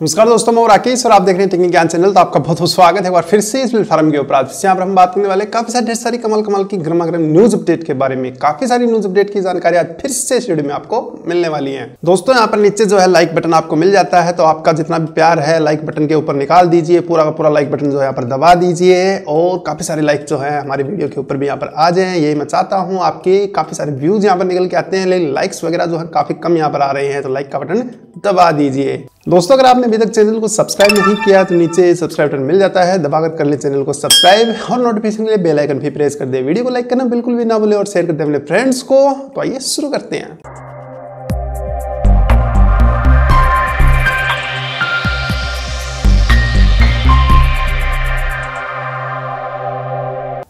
नमस्कार दोस्तों, मैं राकेश और आप देख रहे हैं टेक्निक ज्ञान चैनल। तो आपका बहुत बहुत स्वागत है एक बार फिर से इस प्लेटफॉर्म के ऊपर। आज यहाँ पर हम बात करने वाले काफी सारी ढेर सारी कमाल की गर्मा गर्म न्यूज अपडेट के बारे में। काफी सारी न्यूज अपडेट की जानकारी आज फिर से इस वीडियो में आपको मिलने वाली है। दोस्तों यहाँ पर नीचे जो है लाइक बटन आपको मिल जाता है, तो आपका जितना भी प्यार है लाइक बटन के ऊपर निकाल दीजिए, पूरा का पूरा लाइक बटन जो है यहाँ पर दबा दीजिए और काफी सारे लाइक जो है हमारे वीडियो के ऊपर भी यहाँ पर आ जाए। यही मैं चाहता हूँ। आपके काफी सारे व्यूज यहाँ पर निकल के आते हैं, लेकिन लाइक्स वगैरह जो है काफी कम यहाँ पर आ रहे हैं, तो लाइक का बटन दबा दीजिए। दोस्तों अगर आपने अभी तक चैनल को सब्सक्राइब नहीं किया तो नीचे सब्सक्राइब बटन मिल जाता है, दबाकर कर ले चैनल को सब्सक्राइब और नोटिफिकेशन के लिए बेल आइकन भी प्रेस कर दे। वीडियो को लाइक करना बिल्कुल भी ना भूले और शेयर कर दे अपने फ्रेंड्स को। तो आइए शुरू करते हैं।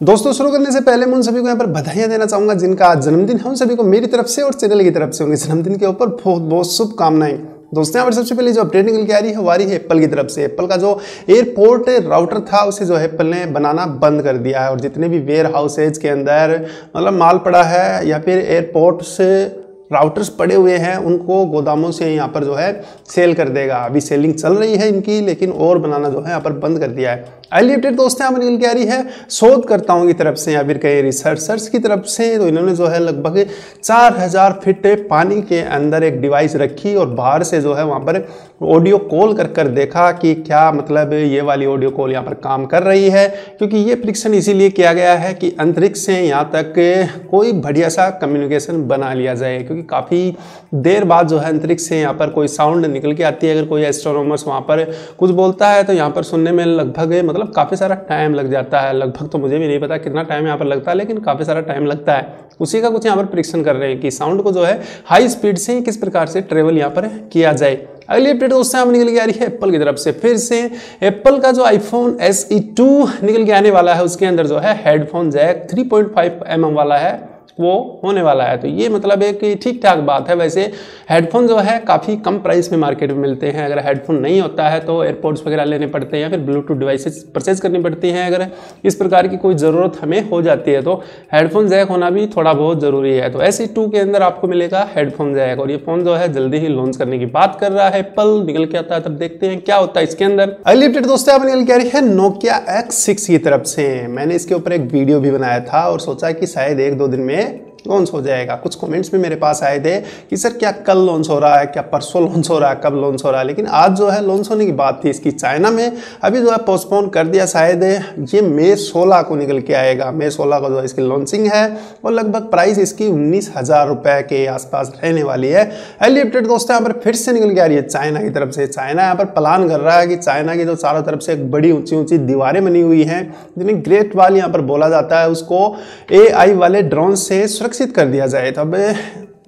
दोस्तों शुरू करने से पहले मैं उन सभी को यहाँ पर बधाइयां देना चाहूंगा जिनका आज जन्मदिन है। उन सभी को मेरी तरफ से और चैनल की तरफ से उनके जन्मदिन के ऊपर बहुत बहुत शुभकामनाएं। दोस्तों यहाँ पर सबसे पहले जो अपडेट निकल के आ रही है वो आ रही है एप्पल की तरफ से। एप्पल का जो एयरपोर्ट राउटर था उसे जो एप्पल ने बनाना बंद कर दिया है, और जितने भी वेयर हाउसेज के अंदर मतलब माल पड़ा है या फिर एयरपोर्ट से राउटर्स पड़े हुए हैं उनको गोदामों से यहाँ पर जो है सेल कर देगा। अभी सेलिंग चल रही है इनकी, लेकिन और बनाना जो है यहाँ पर बंद कर दिया है। अगली अपडेट दोस्तों यहाँ पर निकल के आ रही है शोधकर्ताओं की तरफ से या फिर कई रिसर्चर्स की तरफ से। तो इन्होंने जो है लगभग 4000 फीट पानी के अंदर एक डिवाइस रखी और बाहर से जो है वहाँ पर ऑडियो कॉल कर देखा कि क्या मतलब ये वाली ऑडियो कॉल यहाँ पर काम कर रही है। क्योंकि ये परीक्षण इसीलिए किया गया है कि अंतरिक्ष से यहाँ तक कोई बढ़िया सा कम्युनिकेशन बना लिया जाए, क्योंकि काफ़ी देर बाद जो है अंतरिक्ष से यहाँ पर कोई साउंड निकल के आती है। अगर कोई एस्ट्रोनॉमर्स वहाँ पर कुछ बोलता है तो यहाँ पर सुनने में लगभग मतलब काफ़ी सारा टाइम लग जाता है। लगभग तो मुझे भी नहीं पता कितना टाइम यहाँ पर लगता है, लेकिन काफ़ी सारा टाइम लगता है। उसी का कुछ यहाँ पर परीक्षण कर रहे हैं कि साउंड को जो है हाई स्पीड से किस प्रकार से ट्रेवल यहाँ पर किया जाए। अगली अपडेट दोस्तों हम निकल के आ रही है एप्पल की तरफ से। फिर से एप्पल का जो आईफोन SE 2 निकल के आने वाला है उसके अंदर जो है हेडफोन जैक 3.5 mm वाला है वो होने वाला है। तो ये मतलब एक ठीक ठाक बात है। वैसे हेडफोन जो है काफ़ी कम प्राइस में मार्केट में मिलते हैं। अगर हेडफोन नहीं होता है तो एयरपोर्ट्स वगैरह लेने पड़ते हैं या फिर ब्लूटूथ डिवाइसेस परचेज करनी पड़ती हैं। अगर इस प्रकार की कोई ज़रूरत हमें हो जाती है तो हेडफोन जैक होना भी थोड़ा बहुत ज़रूरी है। तो SE 2 के अंदर आपको मिलेगा हेडफोन जैक, और ये फ़ोन जो है जल्दी ही लॉन्च करने की बात कर रहा है एप्पल। निकल के आता है तब देखते हैं क्या होता है इसके अंदर। अगली अपडेट दोस्तों आप निकल के आ रही है Nokia X6 की तरफ से। मैंने इसके ऊपर एक वीडियो भी बनाया था और सोचा कि शायद 1-2 दिन में लॉन्च हो जाएगा। कुछ कमेंट्स में मेरे पास आए थे कि सर क्या कल लॉन्च हो रहा है, क्या परसों लॉन्च हो रहा है, कब लॉन्च हो रहा है। लेकिन आज जो है लॉन्च होने की बात थी इसकी चाइना में, अभी जो है पोस्टपोन कर दिया। शायद ये मई 16 को निकल के आएगा। मई 16 को जो है इसकी लॉन्चिंग है और लगभग प्राइस इसकी 19,000 रुपये के आसपास रहने वाली है। अगली अपडेट दोस्तों यहाँ पर फिर से निकल के आ रही है चाइना की तरफ से। चाइना यहाँ पर प्लान कर रहा है कि चाइना की जो चारों तरफ से एक बड़ी ऊंची दीवारें बनी हुई हैं जिन्हें ग्रेट वॉल यहाँ पर बोला जाता है, उसको AI वाले ड्रोन से सुरक्षित कर दिया जाए। तब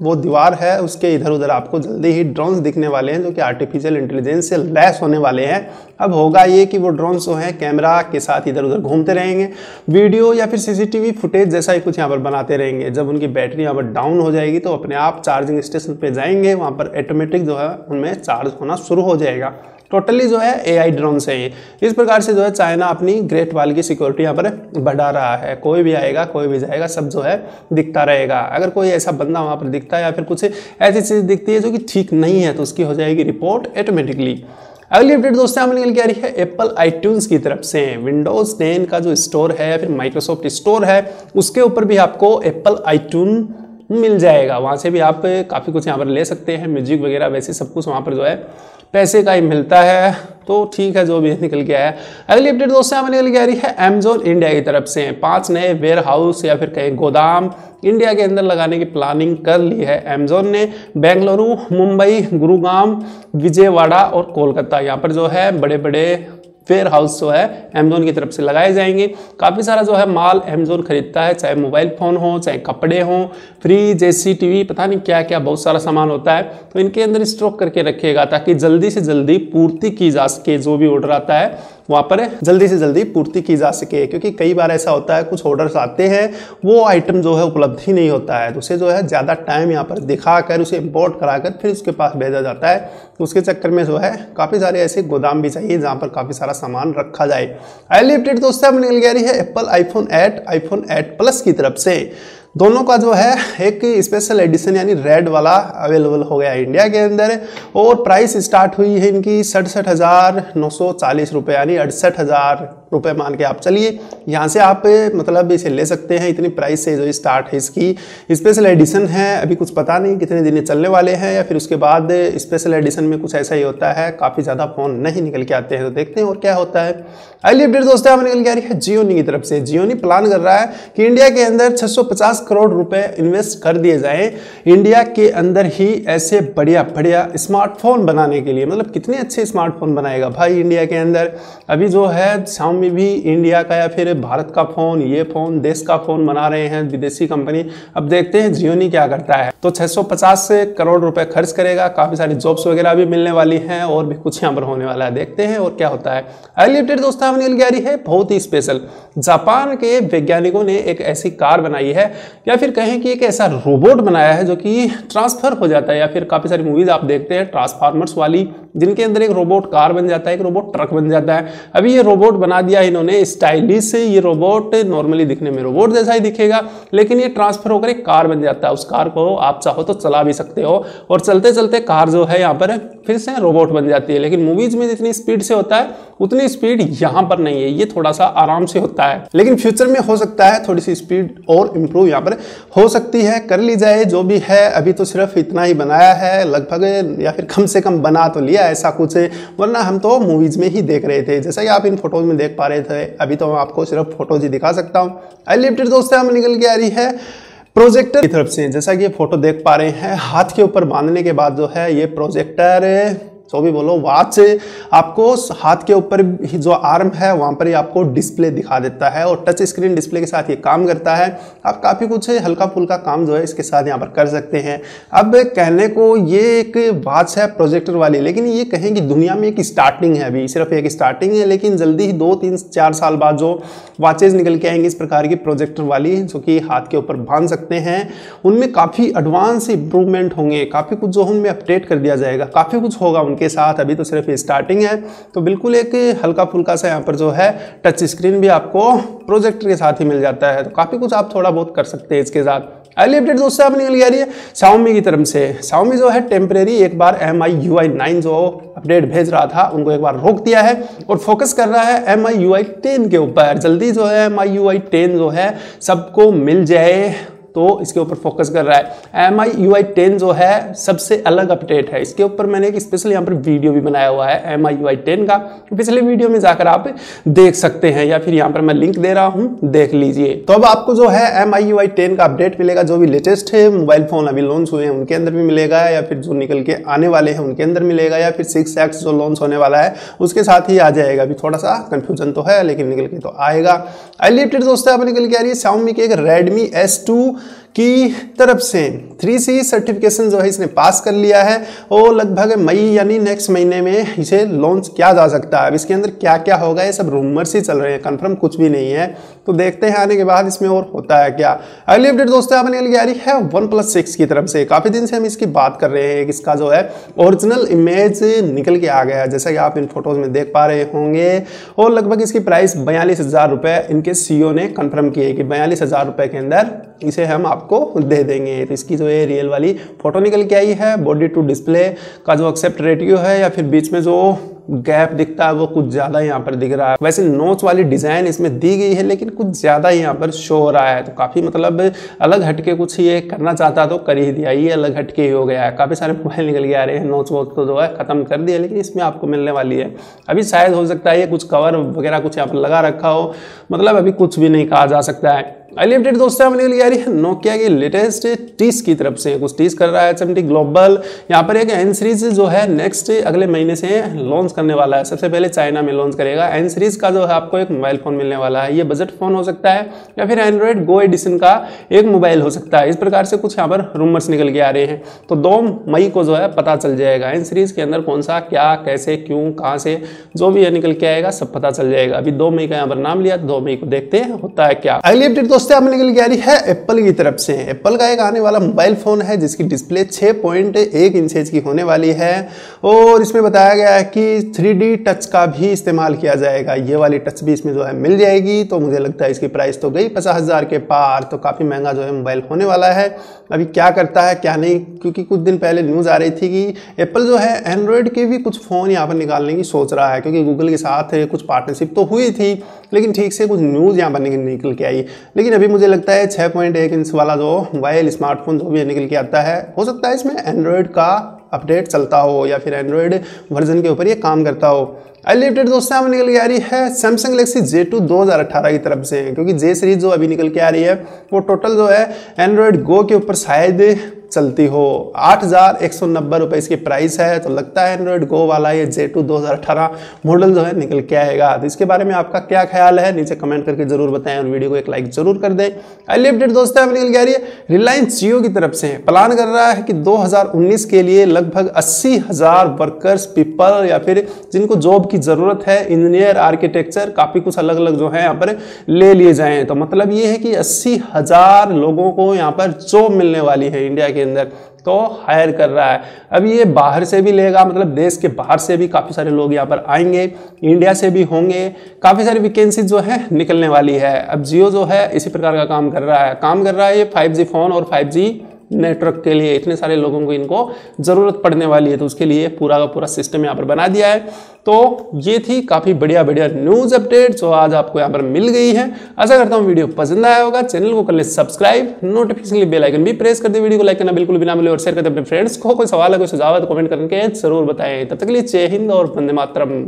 वो दीवार है उसके इधर उधर आपको जल्दी ही ड्रोन्स दिखने वाले हैं जो कि आर्टिफिशियल इंटेलिजेंस से लैस होने वाले हैं। अब होगा ये कि वो ड्रोन्स जो हैं कैमरा के साथ इधर उधर घूमते रहेंगे, वीडियो या फिर CCTV फुटेज जैसा ही कुछ यहाँ पर बनाते रहेंगे। जब उनकी बैटरी यहाँ पर डाउन हो जाएगी तो अपने आप चार्जिंग स्टेशन पे जाएंगे, वहाँ पर ऑटोमेटिक जो है उनमें चार्ज होना शुरू हो जाएगा। टोटली जो है AI ड्रोन से ही इस प्रकार से जो है चाइना अपनी ग्रेट वॉल की सिक्योरिटी यहाँ पर बढ़ा रहा है। कोई भी आएगा कोई भी जाएगा सब जो है दिखता रहेगा। अगर कोई ऐसा बंदा वहाँ पर दिखता है या फिर कुछ ऐसी चीज़ दिखती है जो कि ठीक नहीं है तो उसकी हो जाएगी रिपोर्ट ऑटोमेटिकली। अगली अपडेट दोस्तों हमें निकल के आ रही है एप्पल iTunes की तरफ से। विंडोज 10 का जो स्टोर है या फिर माइक्रोसॉफ्ट स्टोर है उसके ऊपर भी आपको एप्पल iTunes मिल जाएगा। वहाँ से भी आप काफ़ी कुछ यहाँ पर ले सकते हैं, म्यूजिक वगैरह वैसे सब कुछ वहाँ पर जो है पैसे का ही मिलता है। तो ठीक है जो भी निकल के आया। अगली अपडेट दोस्तों हमें निकल के आ रही है अमेजोन इंडिया की तरफ से। 5 नए वेयर हाउस या फिर कहीं गोदाम इंडिया के अंदर लगाने की प्लानिंग कर ली है अमेजोन ने। बेंगलुरु, मुंबई, गुरुग्राम, विजयवाड़ा और कोलकाता यहाँ पर जो है बड़े बड़े वेयर हाउस जो है अमेजोन की तरफ से लगाए जाएंगे। काफ़ी सारा जो है माल अमेजोन खरीदता है, चाहे मोबाइल फ़ोन हो, चाहे कपड़े हों, फ्रिज, AC, TV, पता नहीं क्या क्या बहुत सारा सामान होता है। तो इनके अंदर स्टॉक करके रखेगा ताकि जल्दी से जल्दी पूर्ति की जा सके। जो भी ऑर्डर आता है वहाँ पर जल्दी से जल्दी पूर्ति की जा सके, क्योंकि कई बार ऐसा होता है कुछ ऑर्डर्स आते हैं वो आइटम जो है उपलब्ध ही नहीं होता है, तो उसे जो है ज़्यादा टाइम यहाँ पर दिखाकर उसे इम्पोर्ट कराकर फिर उसके पास भेजा जाता है। उसके चक्कर में जो है काफ़ी सारे ऐसे गोदाम भी चाहिए जहाँ पर काफ़ी सारा सामान रखा जाए। अगली अपडेट दोस्तों अब निकल गया रही है एप्पल iPhone 8 Plus की तरफ से। दोनों का जो है एक स्पेशल एडिशन यानी रेड वाला अवेलेबल हो गया है इंडिया के अंदर। और प्राइस स्टार्ट हुई है इनकी 67,940 रुपये यानी 68,000 रुपये मान के आप चलिए। यहाँ से आप मतलब इसे ले सकते हैं, इतनी प्राइस से जो स्टार्ट है। इसकी स्पेशल एडिशन है, अभी कुछ पता नहीं कितने दिन चलने वाले हैं या फिर उसके बाद स्पेशल एडिशन में कुछ ऐसा ही होता है, काफ़ी ज़्यादा फ़ोन नहीं निकल के आते हैं। तो देखते हैं और क्या होता है। अगली अपडेट दोस्तों हमें निकल के आ रही है जियोनी की तरफ से। जियोनी प्लान कर रहा है कि इंडिया के अंदर 650 करोड़ रुपए इन्वेस्ट कर दिए जाएं इंडिया के अंदर ही ऐसे बढ़िया बढ़िया स्मार्टफोन बनाने के लिए। मतलब कितने अच्छे स्मार्टफोन बनाएगा भाई इंडिया के अंदर। अभी जो है Xiaomi भी इंडिया का या फिर भारत का फ़ोन, ये फ़ोन देश का फ़ोन बना रहे हैं विदेशी कंपनी। अब देखते हैं जियोनी क्या करता है। तो 650 करोड़ रुपए खर्च करेगा, काफ़ी सारी जॉब्स वगैरह भी मिलने वाली हैं और भी कुछ यहाँ पर होने वाला है। देखते हैं और क्या होता है। अगली अपडेट दोस्तों हमें निकल के आ रही है बहुत ही स्पेशल। जापान के वैज्ञानिकों ने एक ऐसी कार बनाई है या फिर कहें कि एक ऐसा रोबोट बनाया है जो कि ट्रांसफर हो जाता है। या फिर काफ़ी सारी मूवीज आप देखते हैं ट्रांसफार्मर्स वाली, जिनके अंदर एक रोबोट कार बन जाता है, एक रोबोट ट्रक बन जाता है। अभी ये रोबोट बना दिया इन्होंने स्टाइलिश। ये रोबोट नॉर्मली दिखने में रोबोट जैसा ही दिखेगा, लेकिन ये ट्रांसफर होकर एक कार बन जाता है। उस कार को आप चाहो तो चला भी सकते हो और चलते चलते कार जो है यहाँ पर फिर से रोबोट बन जाती है। लेकिन मूवीज में जितनी स्पीड से होता है उतनी स्पीड यहाँ पर नहीं है, ये थोड़ा सा आराम से होता है। लेकिन फ्यूचर में हो सकता है थोड़ी सी स्पीड और इम्प्रूव यहाँ पर हो सकती है, कर ली जाए। जो भी है अभी तो सिर्फ इतना ही बनाया है लगभग, या फिर कम से कम बना तो लिया ऐसा कुछ, वरना हम तो मूवीज में ही देख रहे थे जैसा कि आप इन फोटोज में देख पा रहे थे। अभी तो मैं आपको सिर्फ फोटोज ही दिखा सकता हूँ। अगली अपडेट दोस्तों हमें निकल के आ रही है प्रोजेक्टर की तरफ से। जैसा कि ये फोटो देख पा रहे हैं, हाथ के ऊपर बांधने के बाद जो है ये प्रोजेक्टर जो भी बोलो वॉच आपको हाथ के ऊपर जो आर्म है वहां पर ही आपको डिस्प्ले दिखा देता है और टच स्क्रीन डिस्प्ले के साथ ये काम करता है। आप काफ़ी कुछ हल्का फुल्का काम जो है इसके साथ यहाँ पर कर सकते हैं। अब कहने को ये एक वॉच है प्रोजेक्टर वाली, लेकिन ये कहें कि दुनिया में एक स्टार्टिंग है, अभी सिर्फ एक स्टार्टिंग है। लेकिन जल्दी ही 2-3-4 साल बाद जो वॉचेज निकल के आएंगी इस प्रकार की प्रोजेक्टर वाली जो कि हाथ के ऊपर बांध सकते हैं, उनमें काफ़ी एडवांस इंप्रूवमेंट होंगे, काफ़ी कुछ जो उनमें अपडेट कर दिया जाएगा, काफ़ी कुछ होगा उनके साथ। अभी तो सिर्फ स्टार्टिंग है, तो बिल्कुल एक हल्का फुल्का सा यहाँ पर जो है टच स्क्रीन भी आपको प्रोजेक्टर के साथ ही मिल जाता है। तो काफ़ी कुछ आप थोड़ा बहुत कर सकते हैं इसके साथ। अगली अपडेट दोस्तों आप निकल आ रही है Xiaomi की तरफ से। Xiaomi जो है टेम्परेरी एक बार MIUI 9 जो अपडेट भेज रहा था उनको एक बार रोक दिया है और फोकस कर रहा है MIUI 10 के ऊपर। जल्दी जो है MIUI 10 जो है सबको मिल जाए तो इसके ऊपर फोकस कर रहा है। MIUI 10 जो है सबसे अलग अपडेट है। इसके ऊपर मैंने एक स्पेशल यहाँ पर वीडियो भी बनाया हुआ है MIUI 10 का, पिछले वीडियो में जाकर आप देख सकते हैं या फिर यहाँ पर मैं लिंक दे रहा हूँ, देख लीजिए। तो अब आपको जो है MIUI 10 का अपडेट मिलेगा। जो भी लेटेस्ट है मोबाइल फोन अभी लॉन्च हुए हैं उनके अंदर भी मिलेगा, या फिर जो निकल के आने वाले हैं उनके अंदर मिलेगा, या फिर 6X जो लॉन्च होने वाला है उसके साथ ही आ जाएगा। अभी थोड़ा सा कंफ्यूजन तो है लेकिन निकल के तो आएगा। अगली अपडेट दोस्तों आप निकल के आ रही है Xiaomi के एक Redmi S2 की तरफ से 3C सर्टिफिकेशन जो है इसने पास कर लिया है और लगभग मई यानी नेक्स्ट महीने में इसे लॉन्च किया जा सकता है। अब इसके अंदर क्या क्या होगा ये सब रूमर्स ही चल रहे हैं, कंफर्म कुछ भी नहीं है, तो देखते हैं आने के बाद इसमें और होता है क्या। अगली अपडेट दोस्तों आपने निकल के आ रही है OnePlus 6 की तरफ से। काफी दिन से हम इसकी बात कर रहे हैं, इसका जो है ओरिजिनल इमेज निकल के आ गया है जैसा कि आप इन फोटोज में देख पा रहे होंगे। और लगभग इसकी प्राइस 42,000 रुपये इनके सीईओ ने कंफर्म की है कि 42,000 रुपये के अंदर इसे हम आपको दे देंगे। तो इसकी जो है रियल वाली फोटो निकल के आई है। बॉडी टू डिस्प्ले का जो एक्सेप्ट रेटियो है या फिर बीच में जो गैप दिखता है वो कुछ ज्यादा यहाँ पर दिख रहा है। वैसे नोच वाली डिजाइन इसमें दी गई है लेकिन कुछ ज्यादा यहाँ पर शो हो रहा है, तो काफी मतलब अलग हटके कुछ ये करना चाहता तो कर ही दिया, ये अलग हटके ही हो गया है। काफी सारे मोबाइल निकल के आ रहे हैं, नोच वोच तो जो है खत्म कर दिया, लेकिन इसमें आपको मिलने वाली है। अभी शायद हो सकता है ये कुछ कवर वगैरह कुछ यहाँ पर लगा रखा हो, मतलब अभी कुछ भी नहीं कहा जा सकता है। अगली अपडेट दोस्तों हमें निकल आ रही है नोकिया की लेटेस्ट टीस की तरफ से। कुछ टीस कर रहा है HMD ग्लोबल। यहाँ पर एक N सीरीज जो है नेक्स्ट अगले महीने से लॉन्च करने वाला है। सबसे पहले चाइना में लॉन्च करेगा। N सीरीज का जो है आपको एक मोबाइल फोन मिलने वाला है। ये बजट फोन हो सकता है या फिर एंड्रॉइड गो एडिशन का एक मोबाइल हो सकता है। इस प्रकार से कुछ यहाँ पर रूमर्स निकल के आ रहे हैं। तो 2 मई को जो है पता चल जाएगा N सीरीज के अंदर कौन सा क्या कैसे क्यों कहाँ से जो भी निकल के आएगा सब पता चल जाएगा। अभी 2 मई का यहाँ पर नाम लिया, 2 मई को देखते हैं होता है क्या। अगली अपडेट दोस्तों अब निकल के आ रही है एप्पल की तरफ से। एप्पल का एक आने वाला मोबाइल फ़ोन है जिसकी डिस्प्ले 6.1 इंचेज की होने वाली है और इसमें बताया गया है कि 3D टच का भी इस्तेमाल किया जाएगा। ये वाली टच भी इसमें जो है मिल जाएगी। तो मुझे लगता है इसकी प्राइस तो गई 50,000 के पार, तो काफ़ी महंगा जो है मोबाइल होने वाला है। अभी क्या करता है क्या नहीं, क्योंकि कुछ दिन पहले न्यूज़ आ रही थी कि एप्पल जो है एंड्रॉयड के भी कुछ फ़ोन यहाँ पर निकालने की सोच रहा है, क्योंकि गूगल के साथ कुछ पार्टनरशिप तो हुई थी लेकिन ठीक से कुछ न्यूज़ यहाँ पर निकल के आई। लेकिन अभी मुझे लगता है 6.1 इंच वाला जो मोबाइल स्मार्टफोन जो भी निकल के आता है, हो सकता है इसमें एंड्रॉयड का अपडेट चलता हो या फिर एंड्रॉयड वर्जन के ऊपर ये काम करता हो। अगली अपडेट दोस्तों हमें निकल के आ रही है सैमसंग गैलेक्सी J2 2018 की तरफ से, क्योंकि J सीरीज जो अभी निकल के आ रही है वो टोटल जो है एंड्रॉयड गो के ऊपर शायद चलती हो। 8,190 रुपये इसकी प्राइस है। तो लगता है एंड्रॉयड गो वाला ये J2 2018 मॉडल जो है निकल के आएगा। तो इसके बारे में आपका क्या ख्याल है नीचे कमेंट करके जरूर बताएं और वीडियो को एक लाइक जरूर कर दें। अगली अपडेट दोस्तों हमें निकल के आ रही है रिलायंस जियो की तरफ से। प्लान कर रहा है कि 2019 के लिए लगभग 80,000 वर्कर्स पीपल या फिर जिनको जॉब की जरूरत है, इंजीनियर, आर्किटेक्चर, काफी कुछ अलग अलग जो है यहाँ पर ले लिए जाएं। तो मतलब ये है कि 80,000 लोगों को यहाँ पर जॉब मिलने वाली है इंडिया के अंदर, तो हायर कर रहा है। अब ये बाहर से भी लेगा, मतलब देश के बाहर से भी काफ़ी सारे लोग यहाँ पर आएंगे, इंडिया से भी होंगे, काफ़ी सारी वैकेंसी जो है निकलने वाली है। अब जियो जो है इसी प्रकार का काम कर रहा है ये 5G फ़ोन और 5G नेटवर्क के लिए। इतने सारे लोगों को इनको ज़रूरत पड़ने वाली है, तो उसके लिए पूरा का पूरा सिस्टम यहाँ पर बना दिया है। तो ये थी काफ़ी बढ़िया न्यूज़ अपडेट जो आज आपको यहाँ पर मिल गई है। आशा करता हूँ वीडियो पसंद आया होगा। चैनल को कर ले सब्सक्राइब, नोटिफिकेशन के बेल आइकन भी प्रेस कर दे, वीडियो को लाइक करना बिल्कुल भी ना भूलें और शेयर कर दे अपने फ्रेंड्स को। कोई सवाल है, कोई सुझाव है तो कमेंट करके जरूर बताएं। तब तक के लिए जय हिंद और वंदे मातरम।